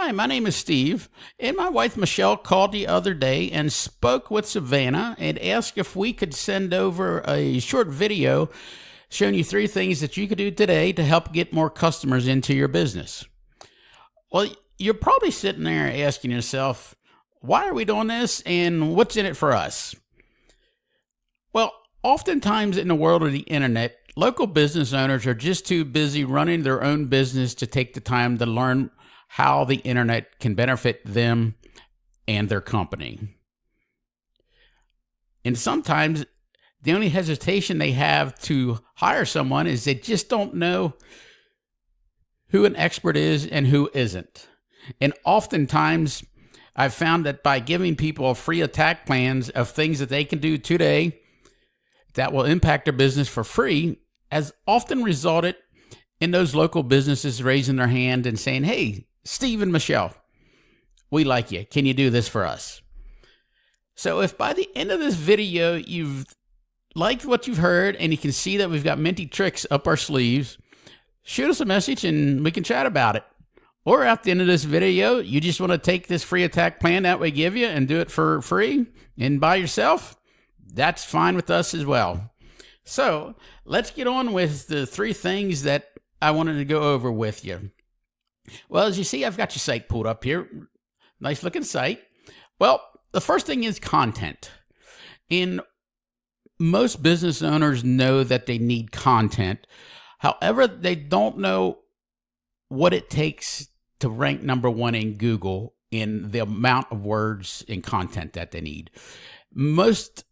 Hi, my name is Steve, and my wife Michelle called the other day and spoke with Savannah and asked if we could send over a short video showing you 3 things that you could do today to help get more customers into your business. Well, you're probably sitting there asking yourself, why are we doing this and what's in it for us? Well, oftentimes in the world of the internet, local business owners are just too busy running their own business to take the time to learn how the internet can benefit them and their company. And sometimes the only hesitation they have to hire someone is they just don't know who an expert is and who isn't. And oftentimes I've found that by giving people free attack plans of things that they can do today that will impact their business for free has often resulted in those local businesses raising their hand and saying, hey, Steve and Michelle, we like you. Can you do this for us? So if by the end of this video you've liked what you've heard and you can see that we've got minty tricks up our sleeves, shoot us a message and we can chat about it. Or at the end of this video, you just want to take this free attack plan that we give you and do it for free and by yourself, that's fine with us as well. So let's get on with the 3 things that I wanted to go over with you. Well, as you see, I've got your site pulled up here. Nice looking site. Well, the first thing is content. And most business owners know that they need content. However, they don't know what it takes to rank #1 in Google in the amount of words and content that they need. Most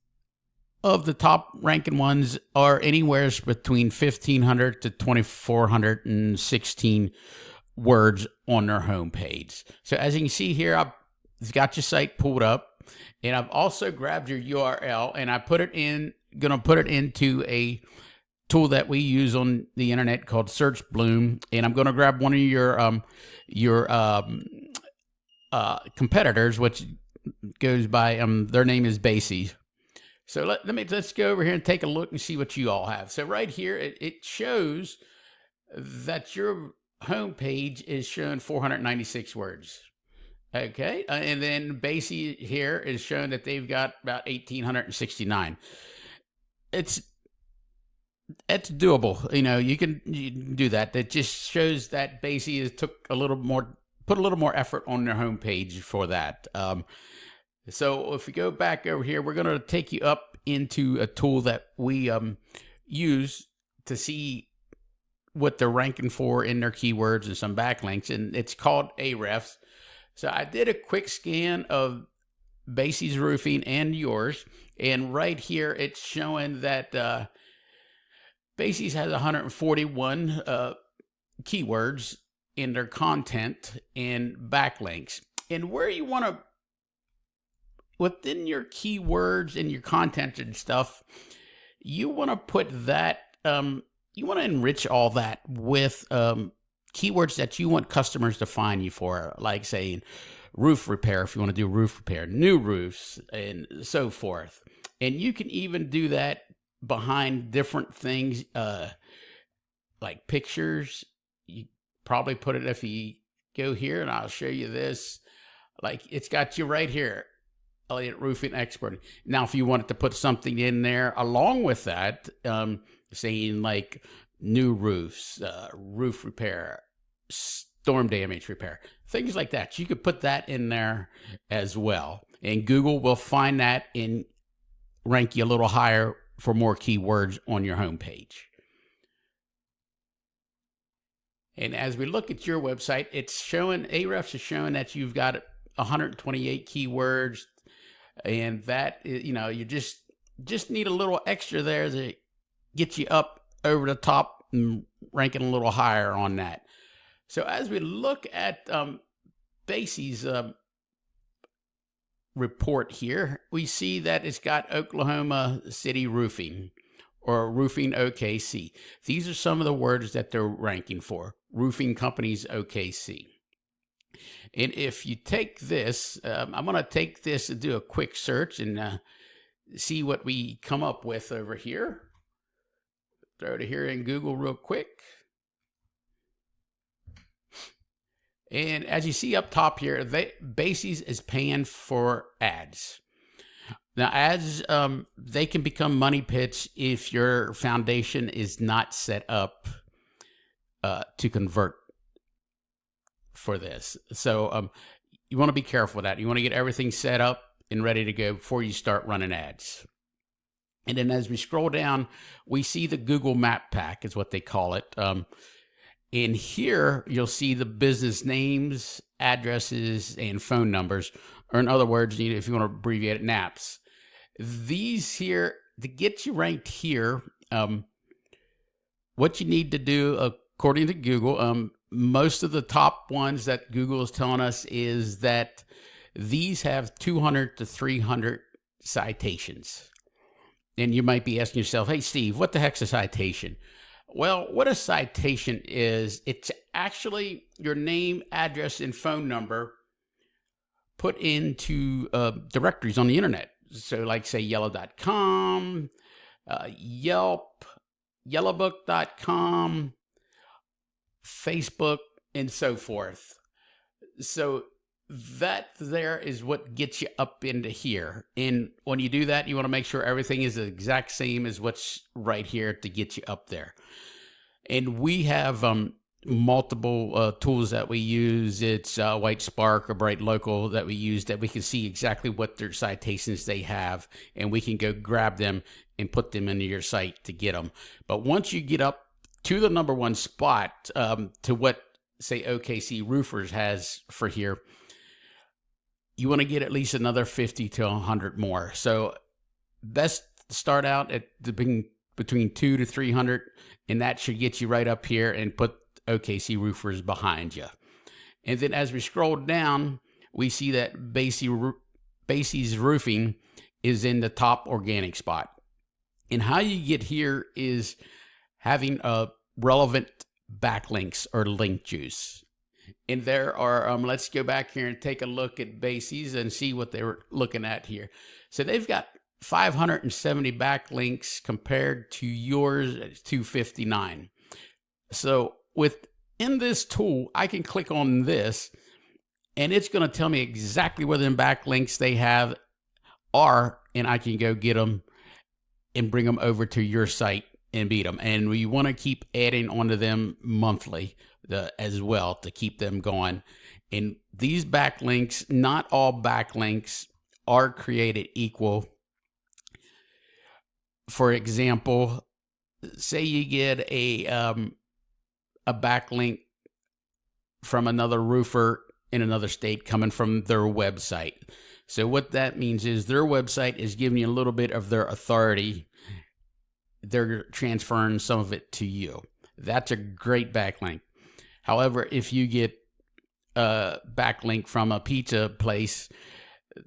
of the top ranking ones are anywhere between 1,500 to 2,416 words on their homepage. So as you can see here, I've got your site pulled up, and I've also grabbed your URL and I put it in, gonna put it into a tool that we use on the internet called Search Bloom, and I'm gonna grab one of your competitors, which goes by their name is Basie. So let's go over here and take a look and see what you all have. So right here, it shows that your homepage is showing 496 words. Okay, and then Basie here is showing that they've got about 1,869. It's doable. You know, you can do that. That just shows that Basie has put a little more effort on their homepage for that. So if we go back over here, we're going to take you up into a tool that we use to see what they're ranking for in their keywords and some backlinks, and it's called Ahrefs. So I did a quick scan of Basie's Roofing and yours, and right here it's showing that Basie's has 141 keywords in their content and backlinks. And where you want to, within your keywords and your content and stuff, you want to put that, you want to enrich all that with keywords that you want customers to find you for, like saying roof repair if you want to do roof repair, new roofs, and so forth. And you can even do that behind different things, like pictures. You probably put it, if you go here, and I'll show you this, like it's got you right here, Elliot Roofing expert. Now, if you wanted to put something in there along with that, saying like new roofs, roof repair, storm damage repair, things like that, you could put that in there as well. And Google will find that and rank you a little higher for more keywords on your homepage. And as we look at your website, it's showing, Ahrefs is showing that you've got 128 keywords, and that, you know, you just need a little extra there to get you up over the top and ranking a little higher on that. So as we look at Basie's report here, we see that it's got Oklahoma City Roofing, or Roofing OKC. These are some of the words that they're ranking for. Roofing Companies OKC. And if you take this, I'm going to take this and do a quick search and see what we come up with over here. Throw it here in Google real quick. And as you see up top here, Bases is paying for ads. Now, ads, they can become money pits if your foundation is not set up to convert for this. So you want to be careful with that. You want to get everything set up and ready to go before you start running ads. And then as we scroll down, we see the Google Map Pack is what they call it. In here, you'll see the business names, addresses, and phone numbers. Or in other words, if you want to abbreviate it, NAPs. These here, to get you ranked here, what you need to do, according to Google, most of the top ones that Google is telling us is that these have 200 to 300 citations. And you might be asking yourself, hey, Steve, what the heck's a citation? Well, what a citation is, it's actually your name, address, and phone number put into directories on the internet. So like say yellow.com, Yelp, yellowbook.com, Facebook, and so forth. So that there is what gets you up into here. And when you do that, you want to make sure everything is the exact same as what's right here to get you up there. And we have multiple tools that we use. It's White Spark or Bright Local that we use, that we can see exactly what their citations they have, and we can go grab them and put them into your site to get them. But once you get up to the number one spot, to what say OKC Roofers has for here, you want to get at least another 50 to 100 more. So best start out at between 200 to 300, and that should get you right up here and put OKC Roofers behind you. And then as we scroll down, we see that Bases Roofing is in the top organic spot. And how you get here is having a relevant backlinks or link juice. And there are, let's go back here and take a look at Bases and see what they were looking at here. So they've got 570 backlinks compared to yours at 259. So within this tool, I can click on this, and it's going to tell me exactly where the backlinks they have are, and I can go get them and bring them over to your site and beat them. And we want to keep adding onto them monthly as well to keep them going. And these backlinks, not all backlinks are created equal. For example, say you get a backlink from another roofer in another state coming from their website. So what that means is their website is giving you a little bit of their authority. They're transferring some of it to you. That's a great backlink. However, if you get a backlink from a pizza place,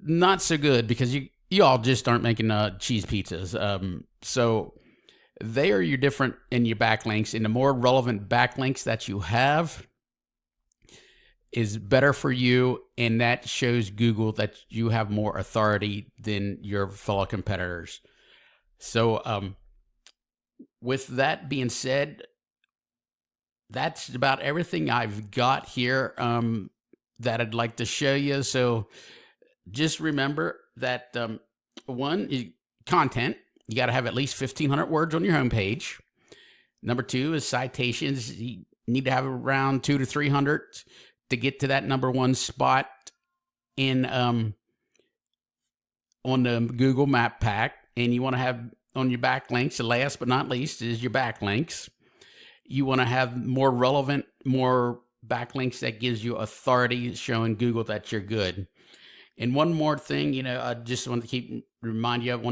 not so good, because you all just aren't making cheese pizzas. So they are your different in your backlinks, and the more relevant backlinks that you have is better for you, and that shows Google that you have more authority than your fellow competitors. So with that being said, that's about everything I've got here that I'd like to show you. So just remember that one, content. You got to have at least 1,500 words on your homepage. Number two is citations. You need to have around 200 to 300 to get to that number one spot in on the Google Map Pack. And you want to have on your backlinks, the last but not least is your backlinks. You want to have more relevant, more backlinks that gives you authority, showing Google that you're good. And one more thing, I just want to remind you of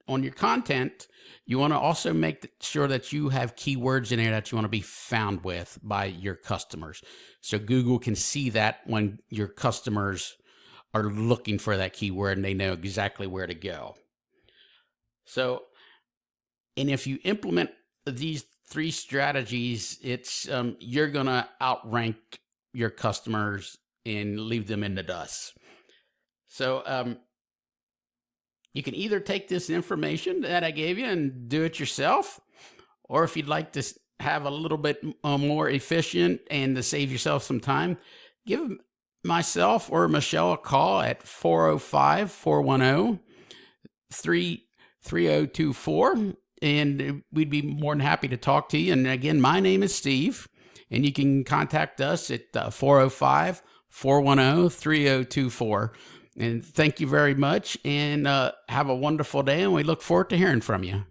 on your content, you want to also make sure that you have keywords in there that you want to be found with by your customers. So Google can see that when your customers are looking for that keyword and they know exactly where to go. So, and if you implement these three strategies, it's you're going to outrank your customers and leave them in the dust. So you can either take this information that I gave you and do it yourself, or if you'd like to have a little bit more efficient and to save yourself some time, give myself or Michelle a call at 405-410-3024, and we'd be more than happy to talk to you. And again, my name is Steve, and you can contact us at 405-410-3024. And thank you very much, and have a wonderful day, and we look forward to hearing from you.